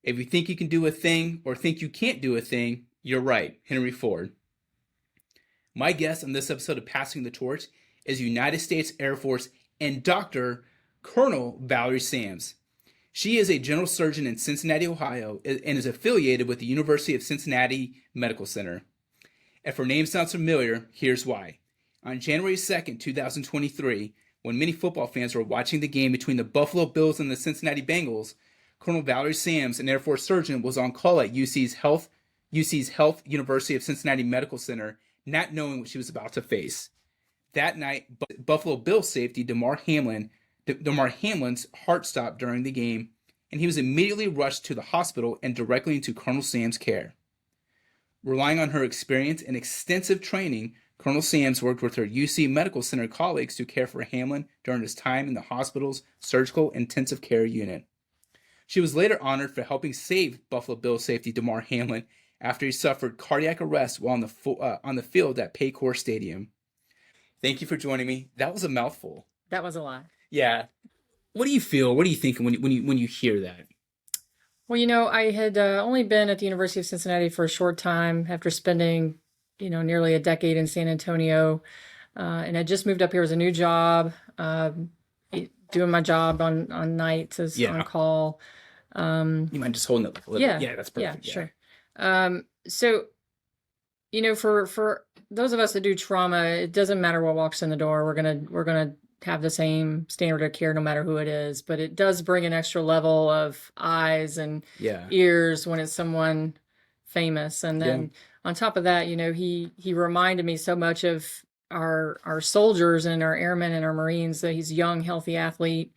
If you think you can do a thing or think you can't do a thing, you're right. Henry Ford. My guest on this episode of Passing the Torch is United States Air Force and Dr. Colonel Valerie Sams. She is a general surgeon in Cincinnati, Ohio, and is affiliated with the University of Cincinnati Medical Center. If her name sounds familiar, here's why. On January 2nd, 2023, when many football fans were watching the game between the Buffalo Bills and the Cincinnati Bengals, Colonel Valerie Sams, an Air Force surgeon, was on call at UC's Health University of Cincinnati Medical Center, not knowing what she was about to face. That night, Buffalo Bills safety Damar Hamlin's heart stopped during the game, and he was immediately rushed to the hospital and directly into Colonel Sams' care. Relying on her experience and extensive training, Colonel Sams worked with her UC Medical Center colleagues to care for Hamlin during his time in the hospital's surgical intensive care unit. She was later honored for helping save Buffalo Bills safety Damar Hamlin after he suffered cardiac arrest while on the field at Paycor Stadium. Thank you for joining me. That was a mouthful. That was a lot. Yeah. What do you feel? What are you thinking when you hear that? Well, I had only been at the University of Cincinnati for a short time after spending, nearly a decade in San Antonio. And I just moved up here as a new job, doing my job on nights as on call. You mind just holding it a little bit? Yeah, that's perfect. Yeah, sure. So, for those of us that do trauma, it doesn't matter what walks in the door. We're gonna have the same standard of care no matter who it is. But it does bring an extra level of eyes and ears when it's someone famous. And then on top of that, he reminded me so much of our soldiers and our airmen and our Marines. That he's a young, healthy athlete.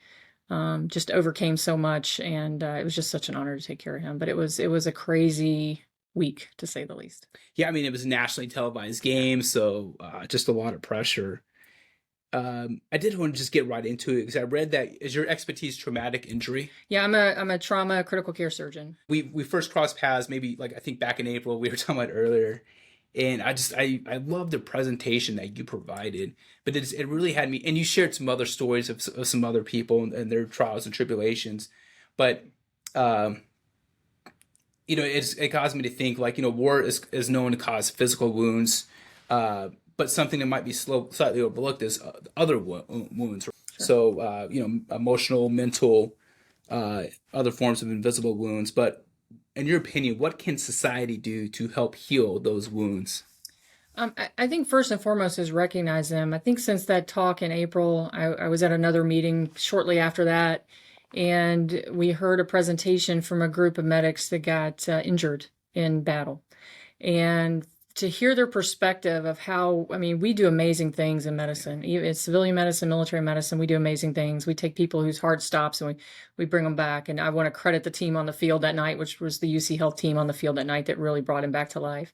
Just overcame so much, and it was just such an honor to take care of him. But it was a crazy week, to say the least. Yeah, I mean, it was a nationally televised game, so just a lot of pressure. I did want to just get right into it because I read that is your expertise traumatic injury. Yeah, I'm a trauma critical care surgeon. We first crossed paths maybe I think back in April. We were talking about earlier. And I love the presentation that you provided, but it really had me, and you shared some other stories of some other people and their trials and tribulations, but it caused me to think war is known to cause physical wounds, but something that might be slightly overlooked is other wounds. Sure. So emotional, mental, other forms of invisible wounds, but. In your opinion, what can society do to help heal those wounds? I think first and foremost is recognize them. I think since that talk in April, I was at another meeting shortly after that, and we heard a presentation from a group of medics that got injured in battle. And to hear their perspective of how, we do amazing things in medicine. It's civilian medicine, military medicine. We do amazing things. We take people whose heart stops and we bring them back. And I want to credit the team on the field that night, which was the UC Health team on the field that night that really brought him back to life.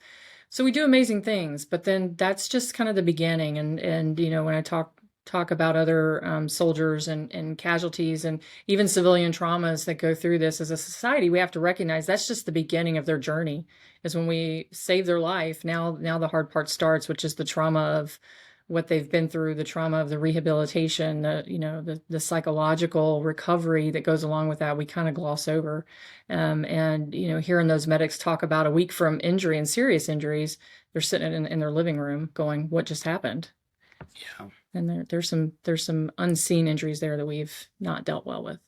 So we do amazing things, but then that's just kind of the beginning. And when I talk about other soldiers and casualties and even civilian traumas that go through this as a society, we have to recognize that's just the beginning of their journey. Is when we save their life. Now the hard part starts, which is the trauma of what they've been through, the trauma of the rehabilitation, the psychological recovery that goes along with that. We kind of gloss over, and hearing those medics talk about a week from injury and serious injuries, they're sitting in their living room going, "What just happened?" Yeah, and there's some unseen injuries there that we've not dealt well with.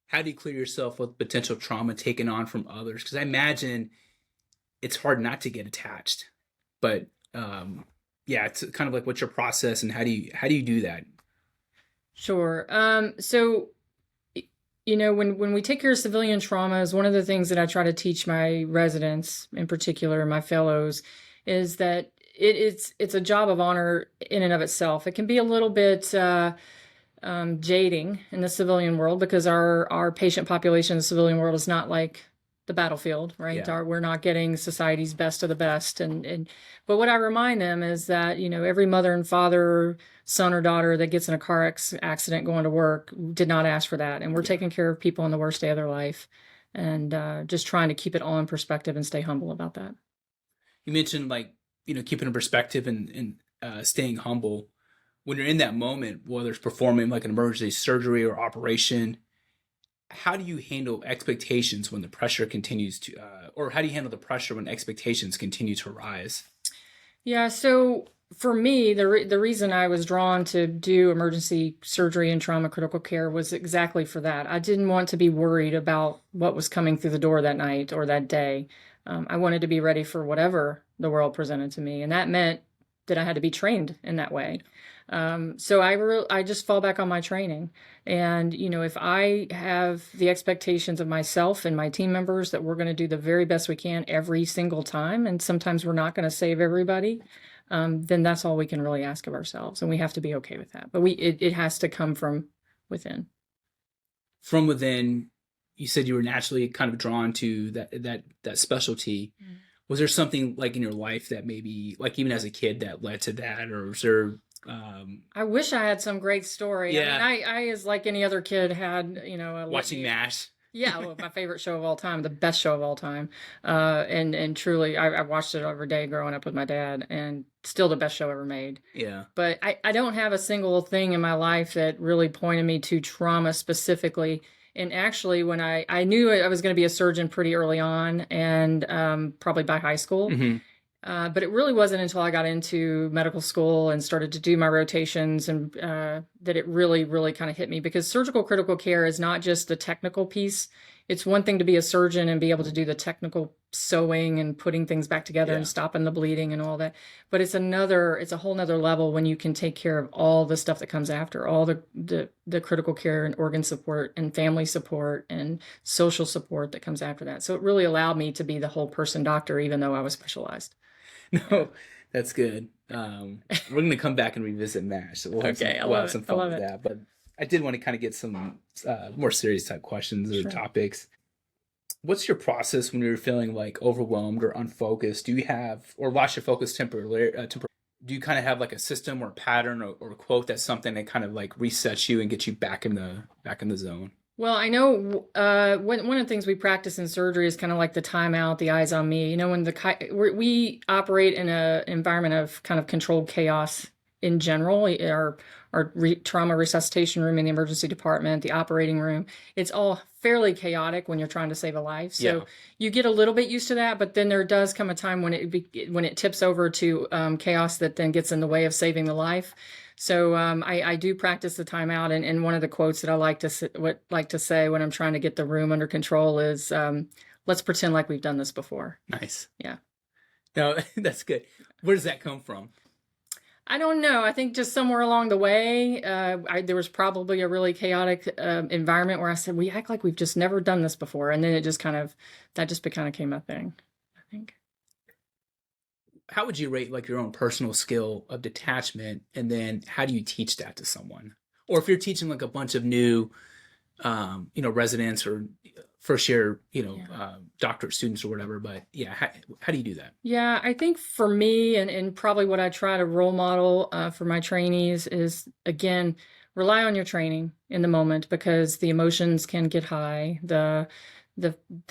How do you clear yourself with potential trauma taken on from others? Because I imagine it's hard not to get attached, but it's kind of like what's your process and how do you do that? Sure. So, when we take care of civilian traumas, one of the things that I try to teach my residents, in particular my fellows, is that it's a job of honor in and of itself. It can be a little bit jading in the civilian world because our patient population in the civilian world is not like the battlefield, right? Yeah. We're not getting society's best of the best. But what I remind them is that, every mother and father, son or daughter that gets in a car accident going to work did not ask for that. And we're taking care of people in the worst day of their life and just trying to keep it all in perspective and stay humble about that. You mentioned keeping in perspective and staying humble. When you're in that moment, whether it's performing like an emergency surgery or operation, how do you handle expectations when the pressure continues to, or how do you handle the pressure when expectations continue to rise? Yeah, so for me, the reason I was drawn to do emergency surgery and trauma critical care was exactly for that. I didn't want to be worried about what was coming through the door that night or that day. I wanted to be ready for whatever the world presented to me, and that meant that I had to be trained in that way. So I just fall back on my training. And, if I have the expectations of myself and my team members that we're going to do the very best we can every single time, and sometimes we're not going to save everybody, then that's all we can really ask of ourselves. And we have to be okay with that. But it has to come from within. From within, you said you were naturally kind of drawn to that specialty. Mm. Was there something like in your life that maybe, like even as a kid, that led to that, or was there? I wish I had some great story. Yeah. I mean, I as like any other kid had, watching MASH. Yeah, well, my favorite show of all time, the best show of all time. And truly, I watched it every day growing up with my dad, and still the best show ever made. Yeah. But I don't have a single thing in my life that really pointed me to trauma specifically. And actually, when I knew I was going to be a surgeon pretty early on, and probably by high school. Mm-hmm. But it really wasn't until I got into medical school and started to do my rotations and that it really, really kind of hit me, because surgical critical care is not just the technical piece. It's one thing to be a surgeon and be able to do the technical sewing and putting things back together and stopping the bleeding and all that. But it's a whole nother level when you can take care of all the stuff that comes after, all the critical care and organ support and family support and social support that comes after that. So it really allowed me to be the whole person doctor, even though I was specialized. No, that's good. We're going to come back and revisit MASH. So we'll have some fun with that. But I did want to kind of get some more serious type questions or topics. What's your process when you're feeling like overwhelmed or unfocused? Do you have, or lost your focus temporarily? Do you kind of have like a system or a pattern or a quote that's something that kind of like resets you and gets you back in the zone? Well, I know one of the things we practice in surgery is kind of like the timeout, the eyes on me. When we operate in an environment of kind of controlled chaos in general, our trauma resuscitation room in the emergency department, the operating room, it's all fairly chaotic when you're trying to save a life. So you get a little bit used to that, but then there does come a time when it tips over to chaos that then gets in the way of saving the life. So I do practice the timeout, and one of the quotes that I like to say when I'm trying to get the room under control is, "Let's pretend like we've done this before." Nice. Yeah. No, that's good. Where does that come from? I don't know. I think just somewhere along the way, there was probably a really chaotic environment where I said, "We act like we've just never done this before," and then that just kind of became a thing, I think. How would you rate like your own personal skill of detachment, and then how do you teach that to someone? Or if you're teaching like a bunch of new, residents or first year, doctorate students or whatever, but how do you do that? Yeah, I think for me and probably what I try to role model for my trainees is, again, rely on your training in the moment, because the emotions can get high. The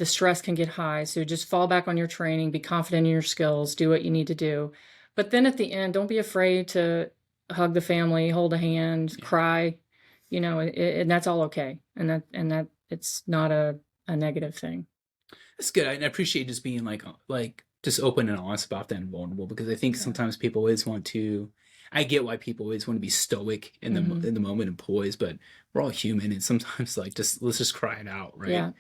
stress can get high. So just fall back on your training, be confident in your skills, do what you need to do. But then at the end, don't be afraid to hug the family, hold a hand, cry, and that's all okay. And that it's not a negative thing. That's good. I appreciate just being like just open and honest about that and vulnerable, because I think sometimes people always I get why people always want to be stoic in the moment and poised, but we're all human, and sometimes let's just cry it out, right? Yeah.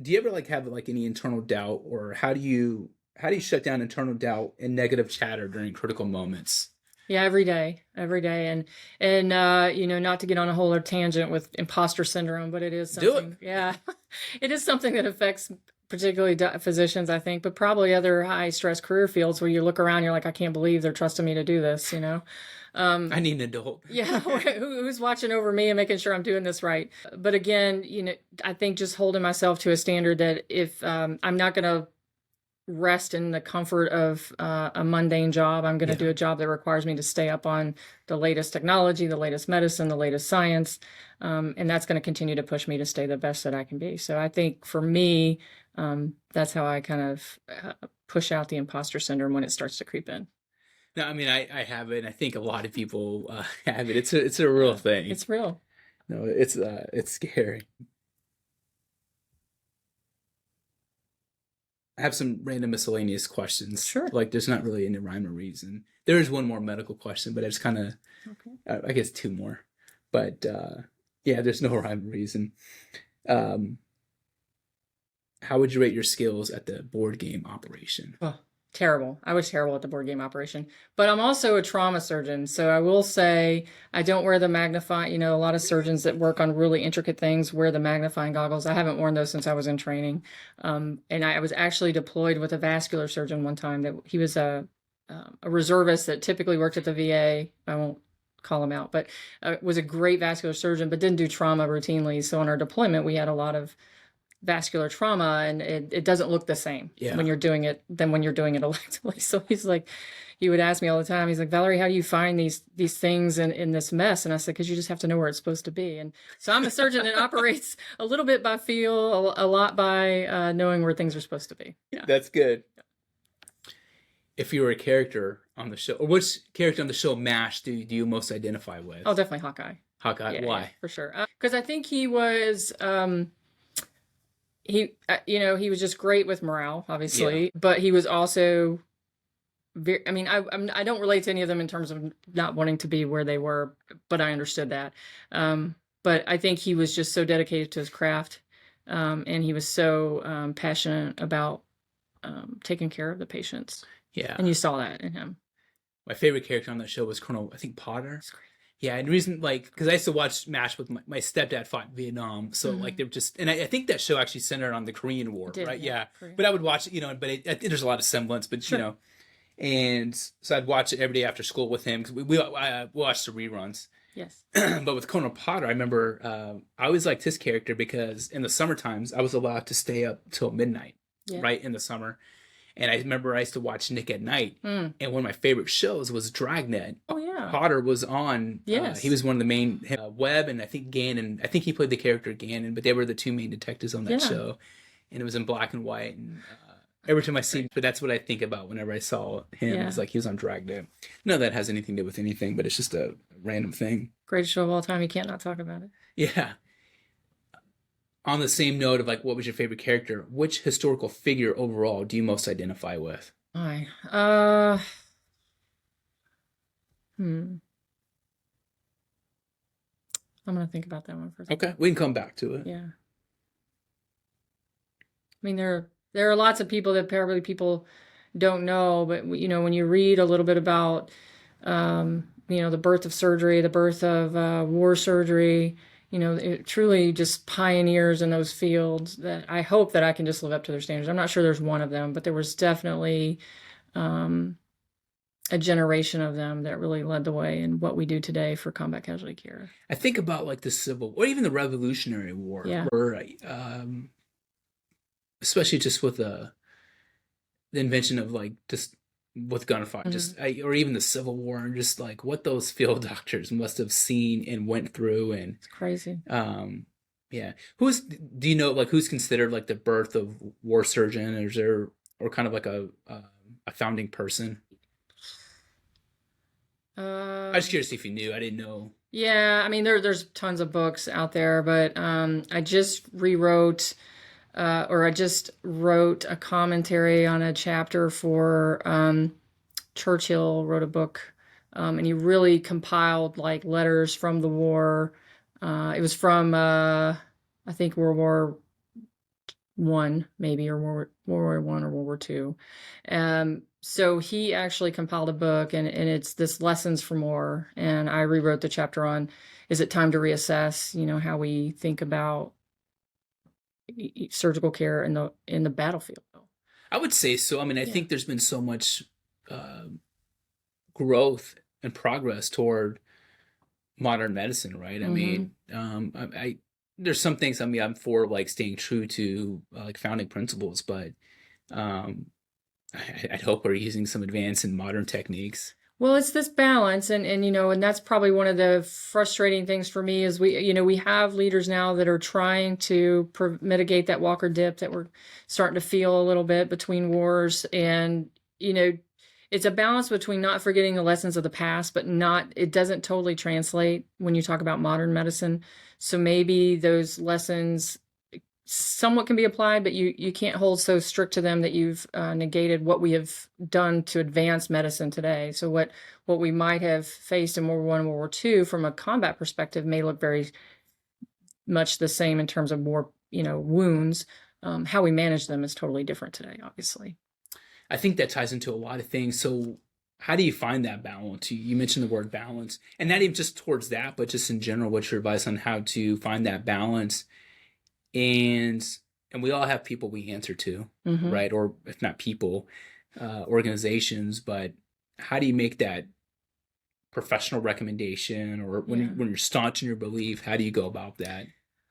Do you ever have any internal doubt, or how do you shut down internal doubt and negative chatter during critical moments? Yeah, every day, and not to get on a whole other tangent with imposter syndrome, but it is something. Do it. Yeah, it is something that affects particularly physicians, I think, but probably other high stress career fields where you look around, you're like, I can't believe they're trusting me to do this. I need an adult. Yeah, who's watching over me and making sure I'm doing this right. But again, I think just holding myself to a standard that if I'm not going to rest in the comfort of a mundane job, I'm going to do a job that requires me to stay up on the latest technology, the latest medicine, the latest science. And that's going to continue to push me to stay the best that I can be. So I think for me, that's how I kind of push out the imposter syndrome when it starts to creep in. No, I mean, I have it. And I think a lot of people have it. It's a real thing. It's real. No, it's scary. I have some random miscellaneous questions. Sure. Like, there's not really any rhyme or reason. There is one more medical question, but I just kind of, Okay. I guess two more. But yeah, there's no rhyme or reason. Um, how would you rate your skills at the board game operation? Oh, terrible. I was terrible at the board game operation. But I'm also a trauma surgeon. So I will say I don't wear the magnifying, a lot of surgeons that work on really intricate things wear the magnifying goggles. I haven't worn those since I was in training. And I was actually deployed with a vascular surgeon one time that he was a reservist that typically worked at the VA. I won't call him out, but was a great vascular surgeon, but didn't do trauma routinely. So on our deployment, we had a lot of vascular trauma, and it doesn't look the same when you're doing it than when you're doing it electively. So he's like, he would ask me all the time, he's like, Valerie, how do you find these things in this mess? And I said, because you just have to know where it's supposed to be. And so I'm a surgeon that operates a little bit by feel, a lot by knowing where things are supposed to be. Yeah. That's good. If you were a character on the show, or which character on the show MASH do you most identify with? Oh, definitely Hawkeye. Hawkeye. Yeah, Why? yeah, for sure. Because I think he was he was just great with morale, obviously, but he was also very, I don't relate to any of them in terms of not wanting to be where they were, but I understood that. But I think he was just so dedicated to his craft, and he was so passionate about taking care of the patients. Yeah. And you saw that in him. My favorite character on that show was Colonel, I think, Potter. Yeah, and the reason, like, because I used to watch MASH with my stepdad fought in Vietnam, so like they're just, and I think that show actually centered on the Korean War, right? Yeah, but I would watch it, but there's a lot of semblance, but and so I'd watch it every day after school with him because we watched the reruns. Yes. But with Colonel Potter, I remember I always liked his character because in the summer times I was allowed to stay up till midnight, right, in the summer. And I remember I used to watch Nick at Night, and one of my favorite shows was Dragnet. Oh yeah, Potter was on. Yes, he was one of the main Webb, and I think Gannon. I think he played the character Gannon, but they were the two main detectives on that show, and it was in black and white. And every time I see, but that's what I think about whenever I saw him. Yeah. It's like he was on Dragnet. None of that has anything to do with anything, but it's just a random thing. Greatest show of all time. You can't not talk about it. Yeah. On the same note of like, what was your favorite character? Which historical figure overall do you most identify with? I'm gonna think about that one for a second. Okay, we can come back to it. Yeah. I mean, there are lots of people that probably people don't know, but when you read a little bit about, the birth of surgery, the birth of war surgery. It truly just pioneers in those fields that I hope that I can just live up to their standards. I'm not sure there's one of them, but there was definitely a generation of them that really led the way in what we do today for combat casualty care. I think about like the Civil or even the Revolutionary War, where, especially just with the invention of like just with gunfire, or even the Civil War, and just like what those field doctors must have seen and went through, and it's crazy. Yeah. Do you know like who's considered like the birth of war surgeon, or is there or kind of like a founding person? I was curious if you knew. I didn't know. Yeah, I mean there's tons of books out there, but I just rewrote. I just wrote a commentary on a chapter for Churchill wrote a book, and he really compiled like letters from the war. It was from I think World War I, maybe, or World War I or World War II. So he actually compiled a book, and it's this Lessons from War, and I rewrote the chapter on, is it time to reassess, how we think about surgical care in the battlefield. I would say so. I mean, I think there's been so much growth and progress toward modern medicine, right? I mean, there's some things. I mean, I'm for like staying true to like founding principles, but I'd hope we're using some advanced and modern techniques. Well, it's this balance, and that's probably one of the frustrating things for me is we have leaders now that are trying to mitigate that Walker dip that we're starting to feel a little bit between wars, and it's a balance between not forgetting the lessons of the past, but it doesn't totally translate when you talk about modern medicine. So maybe those lessons somewhat can be applied, but you can't hold so strict to them that you've negated what we have done to advance medicine today. So what we might have faced in World War I and World War II from a combat perspective may look very much the same in terms of more, wounds. How we manage them is totally different today, obviously. I think that ties into a lot of things. So how do you find that balance? You mentioned the word balance, and not even just towards that, but just in general, what's your advice on how to find that balance? And we all have people we answer to, right? Or if not people, organizations, but how do you make that professional recommendation, or when you're staunch in your belief, how do you go about that?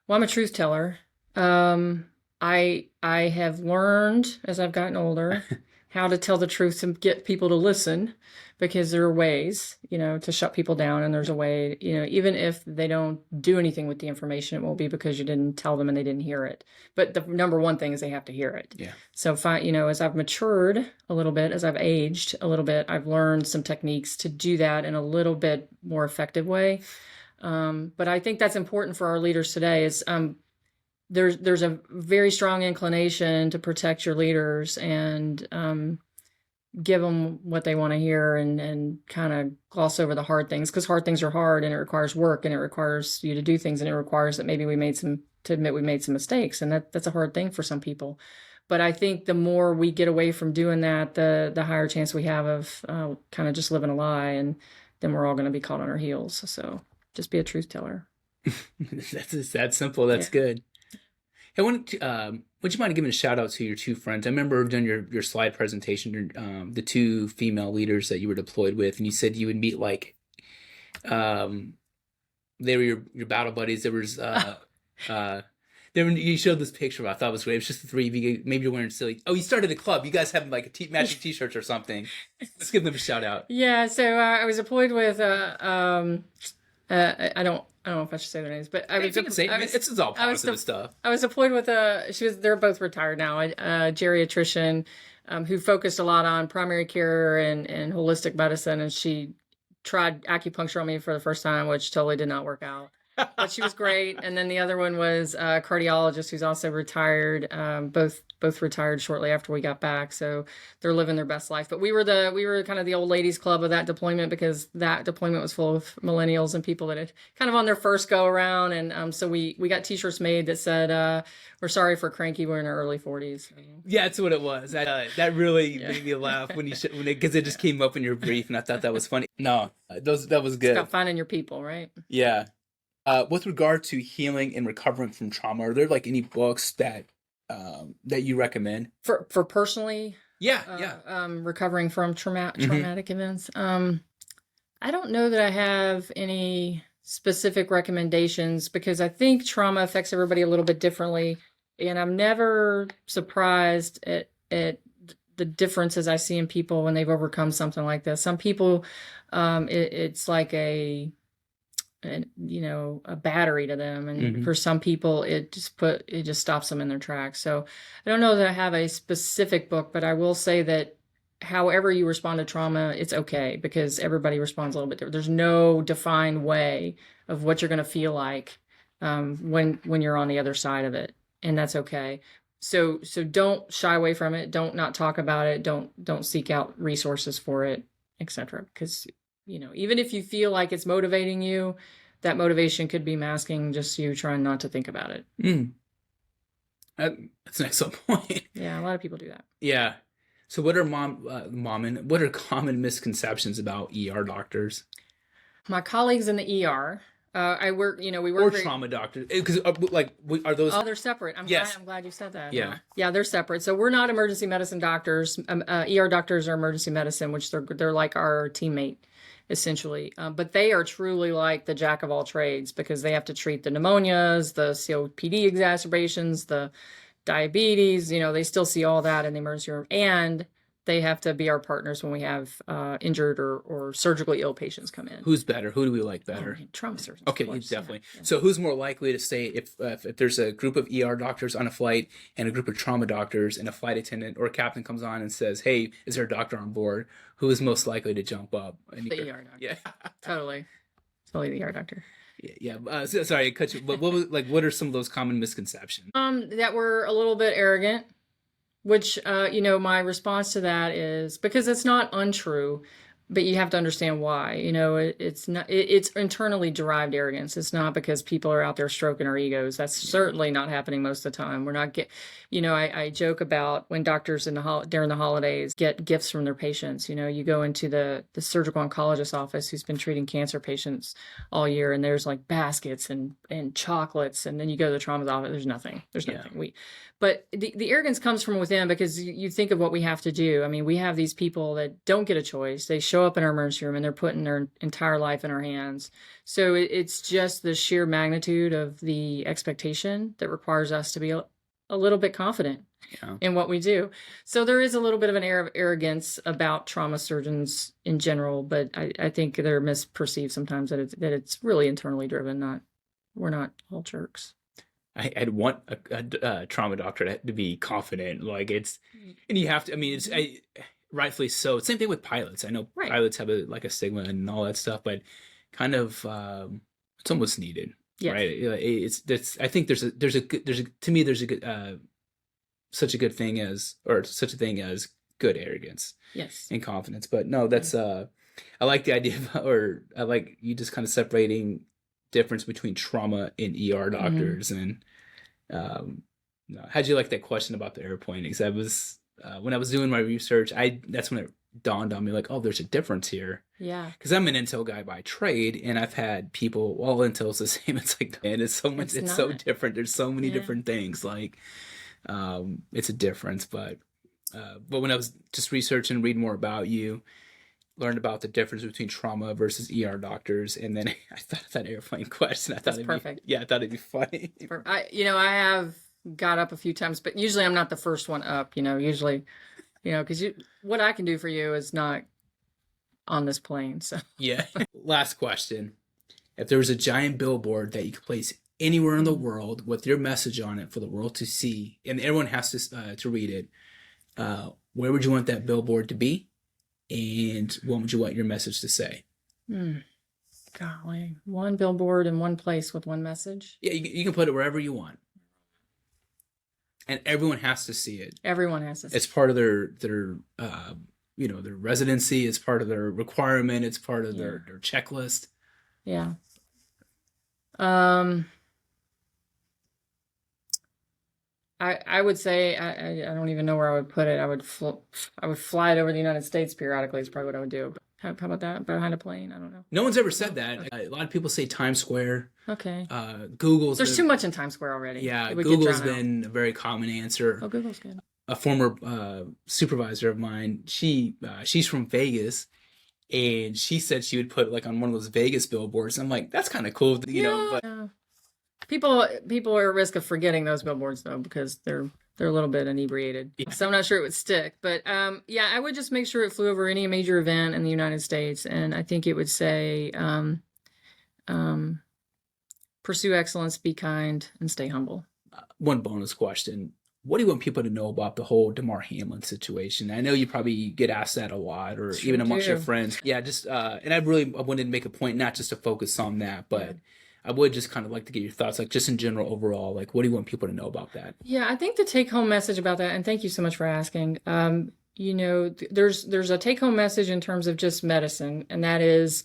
Well, I'm a truth teller. I have learned as I've gotten older how to tell the truth to get people to listen, because there are ways, to shut people down. And there's a way, even if they don't do anything with the information, it won't be because you didn't tell them and they didn't hear it. But the number one thing is they have to hear it. Yeah. So as I've matured a little bit, as I've aged a little bit, I've learned some techniques to do that in a little bit more effective way. But I think that's important for our leaders today is, there's a very strong inclination to protect your leaders and give them what they want to hear and kind of gloss over the hard things, because hard things are hard and it requires work and it requires you to do things and it requires that maybe we made some mistakes, and that's a hard thing for some people. But I think the more we get away from doing that, the higher chance we have of kind of just living a lie, and then we're all going to be caught on our heels. So just be a truth teller. That's that simple. That's good. Hey, would you mind giving a shout out to your two friends? I remember doing your slide presentation, the two female leaders that you were deployed with, and you said you would meet they were your battle buddies. There was you showed this picture. I thought it was great. It was just the three of you. Maybe you're wearing silly. Oh, you started a club. You guys have like matching T-shirts or something. Let's give them a shout out. Yeah. So I was deployed with I don't know if I should say their names, but it's all positive stuff. I was deployed with they're both retired now, a geriatrician who focused a lot on primary care and holistic medicine, and she tried acupuncture on me for the first time, which totally did not work out. But she was great. And then the other one was a cardiologist who's also retired. Both retired shortly after we got back, so they're living their best life. But we were kind of the old ladies club of that deployment, because that deployment was full of millennials and people that had kind of on their first go around. And so we got T-shirts made that said, "We're sorry for cranky. We're in our early 40s." Yeah, that's what it was. That really made me laugh because it just came up in your brief, and I thought that was funny. No, that was good. It's about finding your people, right? Yeah. With regard to healing and recovering from trauma, are there like any books that you recommend for personally? Recovering from traumatic events. I don't know that I have any specific recommendations, because I think trauma affects everybody a little bit differently, and I'm never surprised at the differences I see in people when they've overcome something like this. Some people, it's like a battery to them, and for some people it just stops them in their tracks. So I don't know that I have a specific book, but I will say that however you respond to trauma, it's okay, because everybody responds a little bit different. There's no defined way of what you're going to feel like when you're on the other side of it, and that's okay. So don't shy away from it. Don't not talk about it. Don't seek out resources for it, etc. Because even if you feel like it's motivating you, that motivation could be masking just you trying not to think about it. That's an excellent point. Yeah, a lot of people do that. Yeah. So what are what are common misconceptions about ER doctors? My colleagues in the ER, we work or trauma doctors, because are those? Oh, they're separate. I'm glad you said that. Yeah. Yeah, they're separate. So we're not emergency medicine doctors. ER doctors are emergency medicine, which they're like our teammate, essentially. But they are truly like the jack of all trades, because they have to treat the pneumonias, the COPD exacerbations, the diabetes. They still see all that in the emergency room, and They have to be our partners when we have injured or surgically ill patients come in. Who's better? Who do we like better? Trauma surgeons. Okay, of course. definitely. Yeah. So who's more likely to say if there's a group of ER doctors on a flight and a group of trauma doctors and a flight attendant or a captain comes on and says, "Hey, is there a doctor on board?" Who is most likely to jump up? The ER doctor. Yeah. Totally the ER doctor. Yeah. Sorry, I cut you. But what are some of those common misconceptions? That we're a little bit arrogant, which, my response to that is because it's not untrue, but you have to understand why. It's internally derived arrogance. It's not because people are out there stroking our egos. That's certainly not happening most of the time. We're not I joke about when doctors during the holidays get gifts from their patients. You go into the surgical oncologist office who's been treating cancer patients all year, and there's like baskets and chocolates, and then you go to the trauma office. There's nothing. But the arrogance comes from within because you think of what we have to do. I mean, we have these people that don't get a choice. They show up in our emergency room and they're putting their entire life in our hands. So it's just the sheer magnitude of the expectation that requires us to be a little bit confident in what we do. So there is a little bit of an air of arrogance about trauma surgeons in general, but I think they're misperceived sometimes that it's really internally driven. We're not all jerks. I'd want a trauma doctor to be confident, and you have to. I mean, rightfully so. Same thing with pilots. I know pilots have a stigma and all that stuff, but kind of it's almost needed, right? I think there's such a thing as good arrogance, and confidence. But no, that's I like the idea I like you just kind of separating difference between trauma and ER doctors. And how'd you like that question about the airplane? Because I was when I was doing my research, that's when it dawned on me, like, oh, there's a difference here. Yeah. Because I'm an intel guy by trade, and I've had people, all intel's the same. It's like, man, it's so much, it's so different. There's so many different things. Like, it's a difference. But when I was just researching, reading more about you, learned about the difference between trauma versus ER doctors, and then I thought of that airplane question. I thought it'd perfect. I thought it'd be funny. I have got up a few times, but usually I'm not the first one up. Usually, because what I can do for you is not on this plane. So yeah. Last question: if there was a giant billboard that you could place anywhere in the world with your message on it for the world to see, and everyone has to read it, where would you want that billboard to be? And what would you want your message to say? Golly, one billboard in one place with one message. Yeah, you can put it wherever you want, and everyone has to see it. Everyone has to see it. It's part of their their residency. It's part of their requirement. It's part of their checklist. Yeah. I would say I don't even know where I would put it. I would fly it over the United States periodically. Is probably what I would do. How about that? Behind a plane? I don't know. No one's ever said that. Okay. A lot of people say Times Square. Okay. There's too much in Times Square already. Yeah, Google's been a very common answer. Oh, Google's good. A former supervisor of mine, she's from Vegas, and she said she would put on one of those Vegas billboards. I'm like, that's kind of cool, But people are at risk of forgetting those billboards though because they're a little bit inebriated. Yeah. So I'm not sure it would stick. But I would just make sure it flew over any major event in the United States, and I think it would say, pursue excellence, be kind, and stay humble. One bonus question. What do you want people to know about the whole Damar Hamlin situation? I know you probably get asked that a lot, or even amongst your friends. Yeah, just and I wanted to make a point not just to focus on that, but I would just kind of like to get your thoughts, just in general, overall, what do you want people to know about that? Yeah, I think the take-home message about that, and thank you so much for asking. There's a take-home message in terms of just medicine, and that is,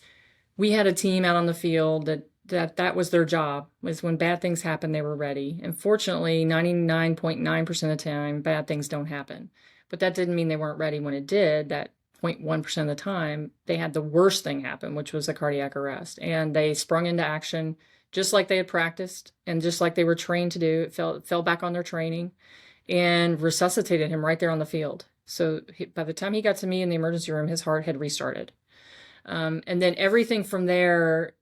we had a team out on the field that was their job, was when bad things happen, they were ready. And fortunately, 99.9% of the time, bad things don't happen. But that didn't mean they weren't ready when it did. That 0.1% of the time, they had the worst thing happen, which was a cardiac arrest. And they sprung into action just like they had practiced and just like they were trained to do. It fell back on their training and resuscitated him right there on the field. So by the time he got to me in the emergency room, his heart had restarted. And then everything from there,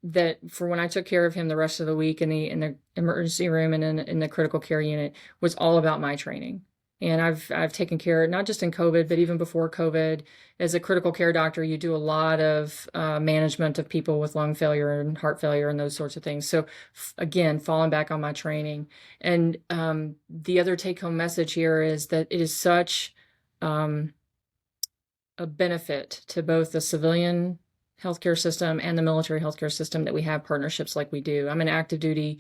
that for when I took care of him the rest of the week in the emergency room and in the critical care unit, was all about my training. And I've taken care, not just in COVID, but even before COVID. As a critical care doctor, you do a lot of management of people with lung failure and heart failure and those sorts of things. So again, falling back on my training. And the other take-home message here is that it is such a benefit to both the civilian healthcare system and the military healthcare system that we have partnerships like we do. I'm an active duty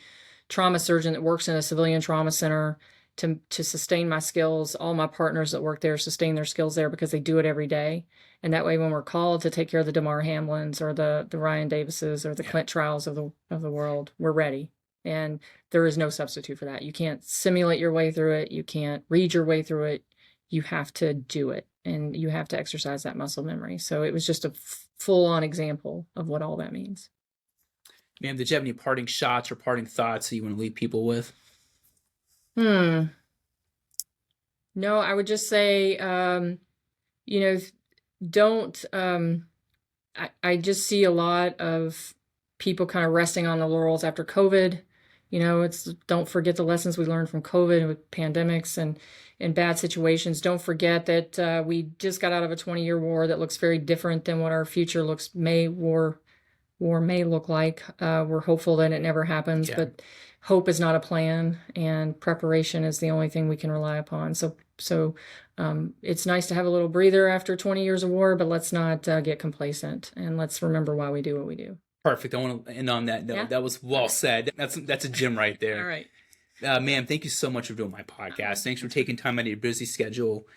trauma surgeon that works in a civilian trauma center to sustain my skills. All my partners that work there sustain their skills there because they do it every day. And that way, when we're called to take care of the Damar Hamlins or the Ryan Davises or the Clint Trials of the world, we're ready. And there is no substitute for that. You can't simulate your way through it. You can't read your way through it. You have to do it, and you have to exercise that muscle memory. So it was just a full-on example of what all that means. Ma'am, did you have any parting shots or parting thoughts that you want to leave people with? No, I would just say, don't, I just see a lot of people kind of resting on the laurels after COVID. Don't forget the lessons we learned from COVID with pandemics and bad situations. Don't forget that we just got out of a 20-year war that looks very different than what our future war may look like. We're hopeful that it never happens, but hope is not a plan, and preparation is the only thing we can rely upon. So it's nice to have a little breather after 20 years of war, but let's not get complacent, and let's remember why we do what we do. Perfect. I want to end on that note. Yeah? That was well said. That's a gem right there. All right. Ma'am, thank you so much for doing my podcast. Thanks for taking time out of your busy schedule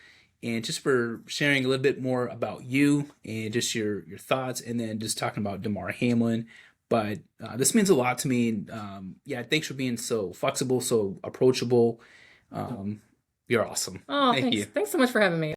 and just for sharing a little bit more about you and just your thoughts, and then just talking about Damar Hamlin. But this means a lot to me. Thanks for being so flexible, so approachable. You're awesome. Oh, thanks. Thanks so much for having me.